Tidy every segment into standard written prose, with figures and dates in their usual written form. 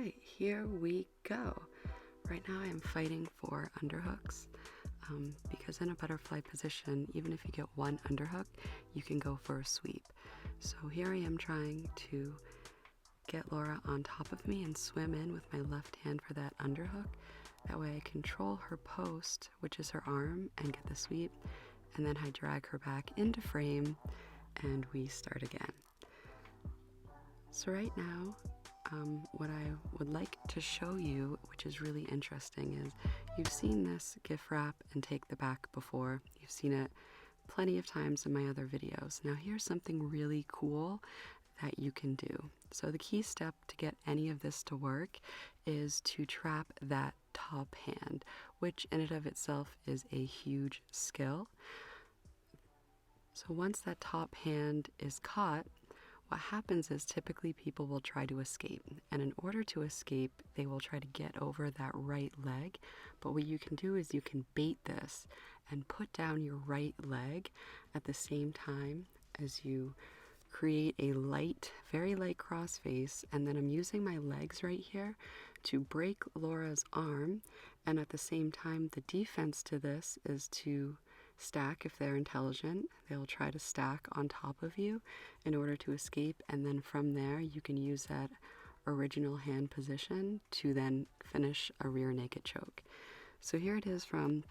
right, here we go. Right now I am fighting for underhooks because in a butterfly position, even if you get one underhook, you can go for a sweep. So here I am trying to get Laura on top of me and swim in with my left hand for that underhook. That way I control her post, which is her arm, and get the sweep, and then I drag her back into frame and we start again. So right now, what I would like to show you, which is really interesting, is you've seen this gift wrap and take the back before. You've seen it plenty of times in my other videos. Now here's something really cool that you can do. So the key step to get any of this to work is to trap that top hand, which in and of itself is a huge skill. So once that top hand is caught, what happens is typically people will try to escape, and in order to escape, they will try to get over that right leg. But what you can do is you can bait this and put down your right leg at the same time as you create a light, very light crossface, and then I'm using my legs right here to break Laura's arm, and at the same time, the defense to this is to stack. If they're intelligent, they'll try to stack on top of you in order to escape, and then from there you can use that original hand position to then finish a rear naked choke. So here it is from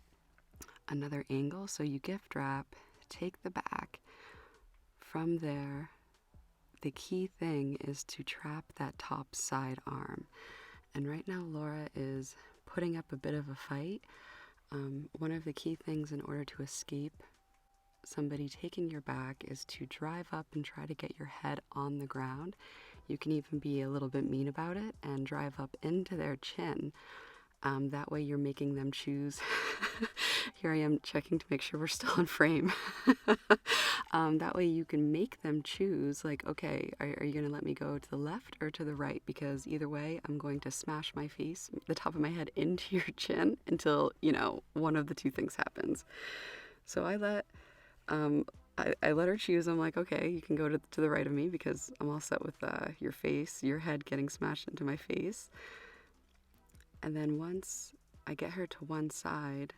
another angle. So you gift wrap, take the back. From there, the key thing is to trap that top side arm. And right now Laura is putting up a bit of a fight. One of the key things in order to escape somebody taking your back is to drive up and try to get your head on the ground. You can even be a little bit mean about it and drive up into their chin. That way you're making them choose. Here I am checking to make sure we're still in frame. That way you can make them choose, like, okay, are you going to let me go to the left or to the right? Because either way, I'm going to smash my face, the top of my head, into your chin until, you know, one of the two things happens. So I let her choose. I'm like, okay, you can go to the right of me because I'm all set with your face, your head getting smashed into my face. And then once I get her to one side,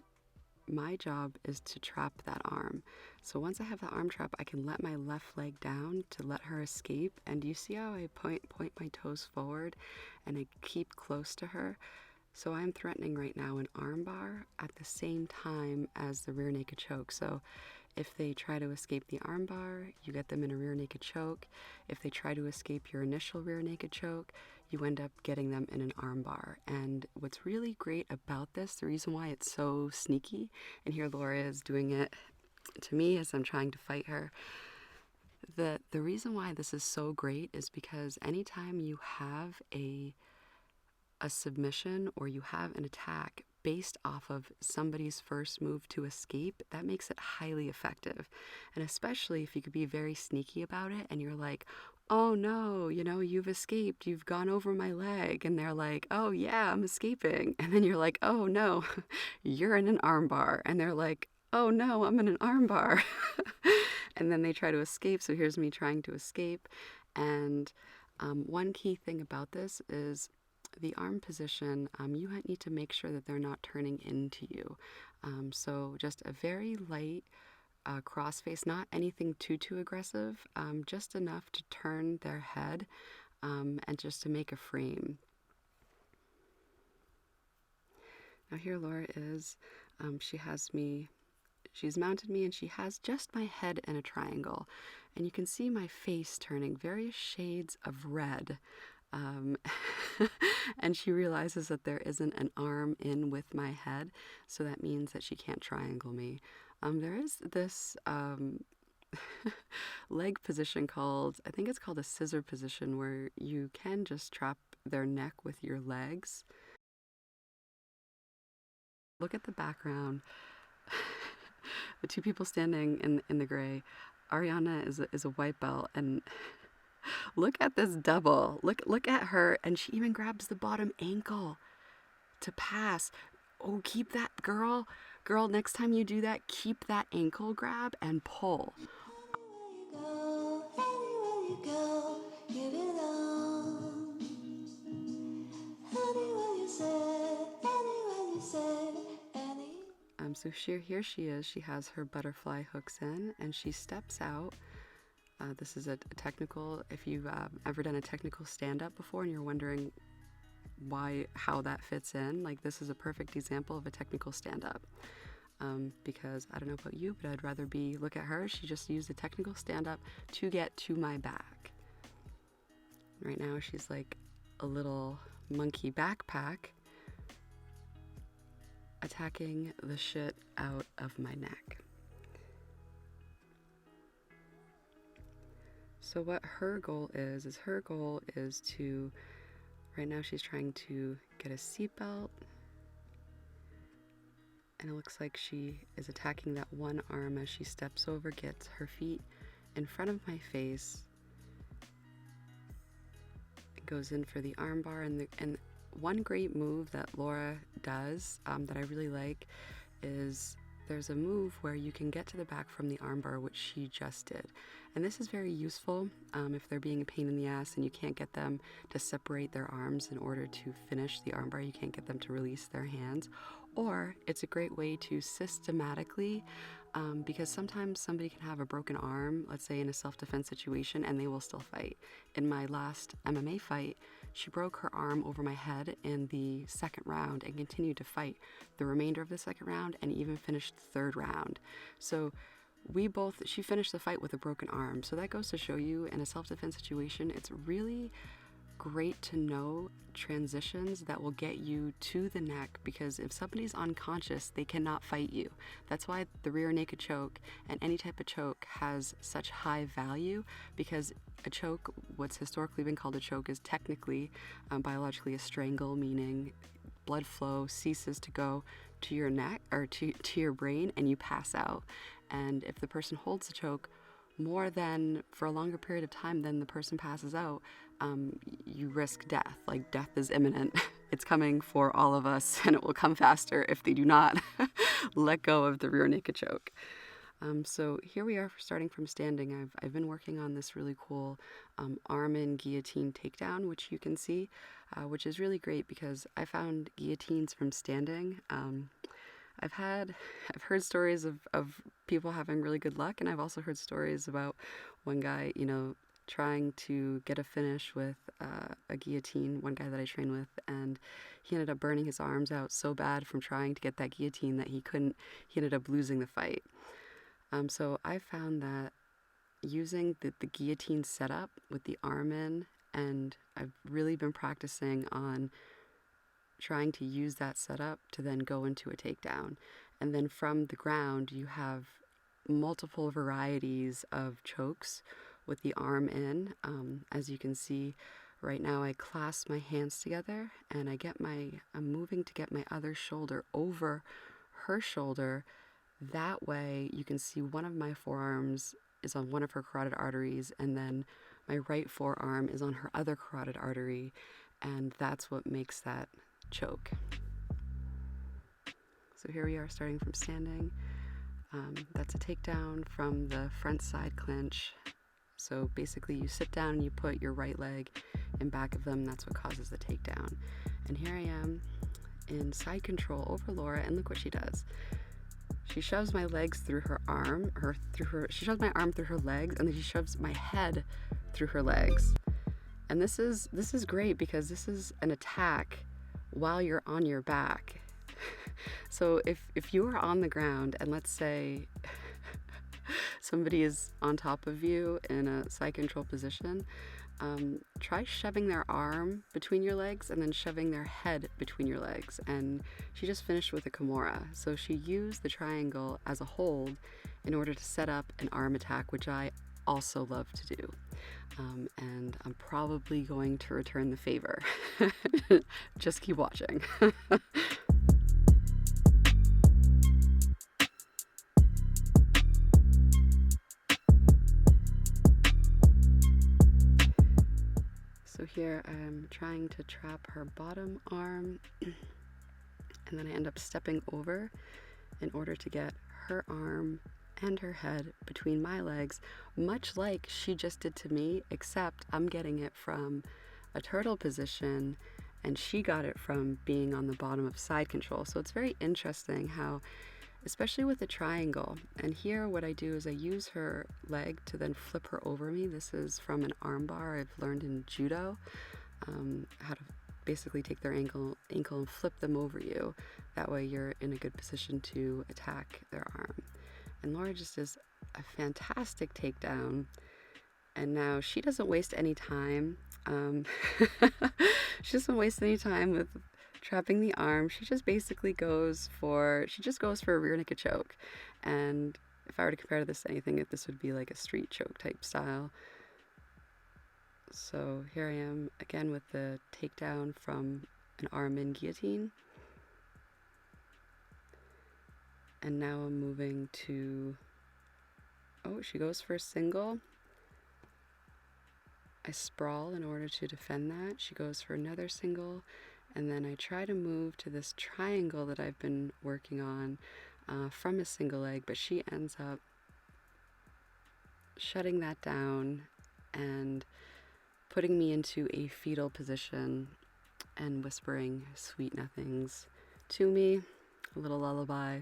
my job is to trap that arm. So once I have the arm trap, I can let my left leg down to let her escape. And do you see how I point my toes forward and I keep close to her? So I'm threatening right now an arm bar at the same time as the rear naked choke. So if they try to escape the arm bar, you get them in a rear naked choke. If they try to escape your initial rear naked choke, you end up getting them in an arm bar. And what's really great about this, the reason why it's so sneaky, and here Laura is doing it to me as I'm trying to fight her, the reason why this is so great is because anytime you have a submission or you have an attack based off of somebody's first move to escape, that makes it highly effective. And especially if you could be very sneaky about it and you're like, oh no, you know, you've escaped, you've gone over my leg, and they're like, oh yeah, I'm escaping, and then you're like, oh no, you're in an arm bar, and they're like, oh no, I'm in an arm bar. And then they try to escape. So here's me trying to escape. And one key thing about this is the arm position. You need to make sure that they're not turning into you. So just a very light crossface, not anything too aggressive, just enough to turn their head and just to make a frame. Now here Laura is, she's mounted me and she has just my head in a triangle, and you can see my face turning various shades of red. And she realizes that there isn't an arm in with my head, so that means that she can't triangle me. There is this leg position called, I think it's called a scissor position, where you can just trap their neck with your legs. Look at the background. The two people standing in the gray. Ariana is a white belt, and look at this double. Look at her, and she even grabs the bottom ankle to pass. Oh, keep that, girl. Girl, next time you do that, keep that ankle grab and pull. So here she is. She has her butterfly hooks in, and she steps out. This is a technical, if you've ever done a technical stand-up before and you're wondering how that fits in, like this is a perfect example of a technical stand-up. Because I don't know about you, but I'd rather look at her. She just used a technical stand-up to get to my back. Right now she's like a little monkey backpack attacking the shit out of my neck. So what her goal is to, right now she's trying to get a seatbelt, and it looks like she is attacking that one arm as she steps over, gets her feet in front of my face, goes in for the armbar. And one great move that Laura does that I really like is there's a move where you can get to the back from the armbar, which she just did. And this is very useful if they're being a pain in the ass and you can't get them to separate their arms in order to finish the armbar. You can't get them to release their hands. Or it's a great way to systematically, because sometimes somebody can have a broken arm, let's say in a self-defense situation, and they will still fight. In my last MMA fight, she broke her arm over my head in the second round and continued to fight the remainder of the second round and even finished the third round. So she finished the fight with a broken arm. So that goes to show you, in a self-defense situation, it's really great to know transitions that will get you to the neck, because if somebody's unconscious, they cannot fight you. That's why the rear naked choke and any type of choke has such high value, because a choke, what's historically been called a choke, is technically biologically a strangle, meaning blood flow ceases to go to your neck or to your brain and you pass out. And if the person holds the choke for a longer period of time than the person passes out, you risk death. Like, death is imminent. It's coming for all of us, and it will come faster if they do not let go of the rear naked choke. So here we are starting from standing. I've been working on this really cool arm in guillotine takedown, which you can see, which is really great because I found guillotines from standing. I've heard stories of people having really good luck, and I've also heard stories about one guy, trying to get a finish with a guillotine, one guy that I train with, and he ended up burning his arms out so bad from trying to get that guillotine that he ended up losing the fight. So I found that using the guillotine setup with the arm in, and I've really been practicing on trying to use that setup to then go into a takedown. And then from the ground, you have multiple varieties of chokes with the arm in. As you can see right now, I clasp my hands together and I'm moving to get my other shoulder over her shoulder. That way you can see one of my forearms is on one of her carotid arteries, and then my right forearm is on her other carotid artery, and that's what makes that choke. So here we are starting from standing. That's a takedown from the front side clinch. So basically you sit down and you put your right leg in back of them. That's what causes the takedown. And here I am in side control over Laura, and look what she does. She shoves my legs through her arm, she shoves my arm through her legs, and then she shoves my head through her legs. And this is great because this is an attack while you're on your back. So if you are on the ground and let's say somebody is on top of you in a side control position, try shoving their arm between your legs and then shoving their head between your legs. And she just finished with a Kimura. So she used the triangle as a hold in order to set up an arm attack, which I also love to do. And I'm probably going to return the favor. Just keep watching. So here I'm trying to trap her bottom arm, and then I end up stepping over in order to get her arm and her head between my legs, much like she just did to me, except I'm getting it from a turtle position and she got it from being on the bottom of side control. So it's very interesting how especially with the triangle. And here what I do is I use her leg to then flip her over me. This is from an armbar I've learned in judo, how to basically take their ankle and flip them over you. That way you're in a good position to attack their arm. And Laura just does a fantastic takedown. And now she doesn't waste any time. She doesn't waste any time with trapping the arm. She just basically goes for a rear naked choke. And if I were to compare this to anything, this would be like a street choke type style. So here I am again with the takedown from an arm in guillotine. And now I'm moving to, oh, she goes for a single. I sprawl in order to defend that. She goes for another single, and then I try to move to this triangle that I've been working on from a single leg, but she ends up shutting that down and putting me into a fetal position and whispering sweet nothings to me, a little lullaby.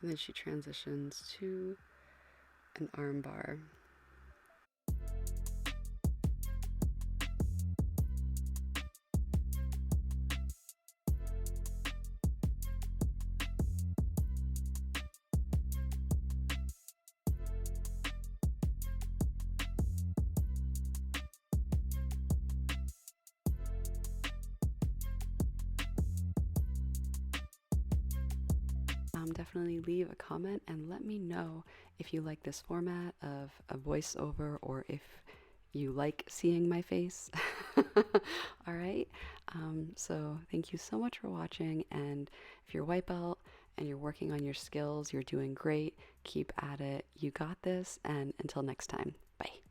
And then she transitions to an armbar. Definitely leave a comment and let me know if you like this format of a voiceover or if you like seeing my face. All right. So thank you so much for watching. And if you're white belt and you're working on your skills, you're doing great. Keep at it. You got this. And until next time, bye.